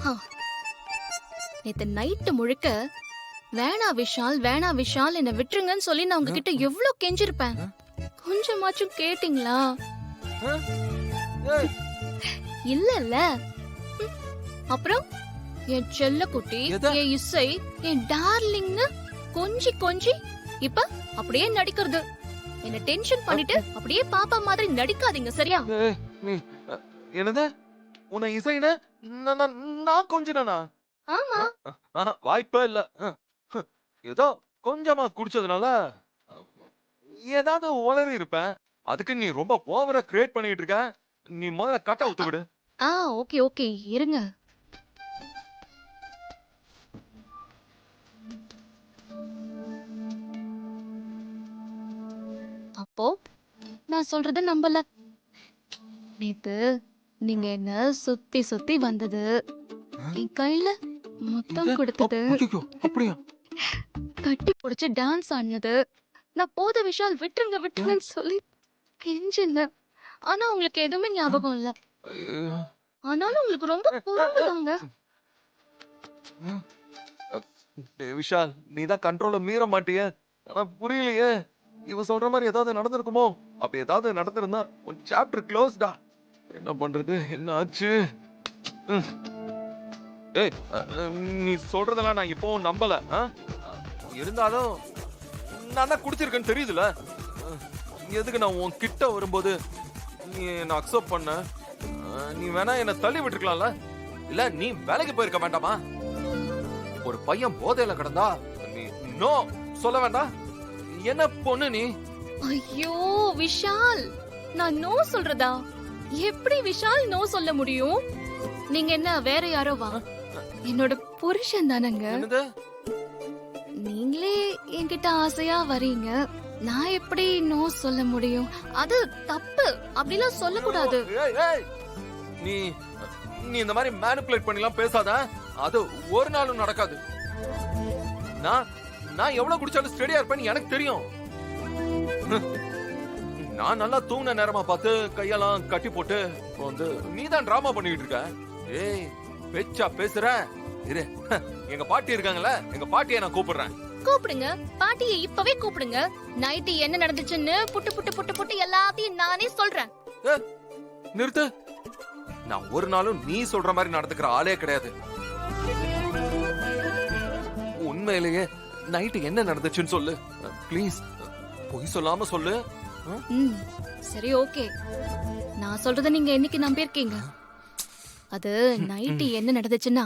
ஹ, நேத்து நைட்டு முழுக்க வேணா விஷால் வேணா விஷால் என்ன விட்டுருங்கன்னு சொல்லி நான் உங்ககிட்ட எவ்வளவு கெஞ்சிருப்பேன். கொஞ்சமாச்சும் கேட்டீங்களா? ஏய், இல்லல்ல. ம். அப்புறம் என் செல்ல குட்டி, எத? என் இசை, என் டார்லிங்னு கொஞ்சி கொஞ்சி இப்ப அப்படியே நடிக்கிறது. என்ன டென்ஷன் பண்ணிட்டு அப்படியே பாப்பா மாதிரி நடிக்காதீங்க, சரியா? ஏய், நீ என்னது? உன்னை இசைன்னு நான் கொஞ்சினா? ஆமா. வாய்ப்பே இல்ல. ஏதோ கொஞ்சமா குடிச்சதுனால ஏதாவது உளறி இருப்பேன். அதுக்கு நீ ரொம்ப ஓவரா கிரியேட் பண்ணிட்டு இருக்க. நீ முதல்ல கட்ட ஊத்து விடு. ஆ, ஓகே ஓகே, இருங்க. அப்போ நான் சொல்றத நம்பல. நேத்து நீங்க என்ன சுத்தி சுத்தி வந்தது, என் கையில முத்தம் கொடுத்தது, ஐயோ, அப்படியா? கட்டி புடிச்சு டான்ஸ் ஆடினது, நான் போத விஷால் விட்டுருங்க விட்டுருங்கன்னு சொல்லி கெஞ்சினேன். ஆனா உங்களுக்கு எதுவுமே ஞாபகம் இல்ல. ஐயோ. ஆனாலும் உங்களுக்கு ரொம்ப பொறுப்புதாங்க. டேய் விஷால், நீ தான் கண்ட்ரோல மீற மாட்டியே. ஆனா புரியலையே. இவ சொல்ற மாதிரி ஏதாவது நடந்திருக்குமோ? அப்படி ஏதாவது நடந்திருந்தா உன் சாப்டர் க்ளோஸ்டா. என்ன பண்றது? என்ன ஆச்சு? ம். ஏய், நீ சொல்றதெல்லாம் நான் இப்பவும் நம்பல. இருந்தாலும் நான் தான் குடிச்சிருக்கேன்னு தெரியுதுல. அஹ், எதுக்கு நான் உன் கிட்ட வரும்போது நீ என்ன அக்செப்ட் பண்ண? நீ வேணா என்ன தள்ளி விட்டுருக்கலாம்ல? இல்ல நீ வேலைக்கு போயிருக்க வேண்டாமா? ஒரு பையன் போதையில கிடந்தா நீ நோ சொல்ல வேண்டாம். என்ன பொண்ணு நீ? ஐயோ விஷால், நான் நோ சொல்றதா? எப்படி விஷால் நோ சொல்ல முடியும்? நீங்க என்ன வேற யாரோவா? என்னோட புருஷன் தானங்க. என்னது? நீங்களே என்கிட்ட ஆசையா வரீங்க, நான் எப்படி நோ சொல்ல முடியும்? அது தப்பு, அப்படிலாம் சொல்லக்கூடாது. ஏய், ஏய். நீ நீ இந்த மாதிரி மேனிபுலேட் பண்ணிலாம் பேசாத. அது ஒரு நாளும் நடக்காது. நான் நான் எவ்வளவு குடிச்சாலும் ஸ்டெடியா இருப்பேன்னு எனக்கு தெரியும். நான் நல்லா தூங்கின நேரமா பார்த்து கையெல்லாம் கட்டி போட்டு வந்து நீதான் டிராமா பண்ணிட்டு இருக்க. ஏய், பேச்சா பேசுற? இரு, எங்க பாட்டி இருக்காங்கல்ல, எங்க பாட்டியை நான் கூப்பிடுறேன். கூப்பிடுங்க, பாட்டியை இப்பவே கூப்பிடுங்க. நைட்டு என்ன நடந்துச்சுன்னு புட்டு புட்டு புட்டு புட்டு எல்லாத்தையும் நானே சொல்றேன். ஏய், நிறுத்து. நான் ஒரு நாளும் நீ சொல்ற மாதிரி நடந்துக்கிற ஆளே கிடையாது. உண்மையிலேயே நைட்டு என்ன நடந்துச்சுன்னு சொல்லு ப்ளீஸ். பொய் சொல்லாம சொல்லு. ம், சரி ஓகே. நான் சொல்றத நீங்க என்னைக்கு நம்பியிருக்கீங்க? அது நைட்டு என்ன நடந்துச்சுன்னா,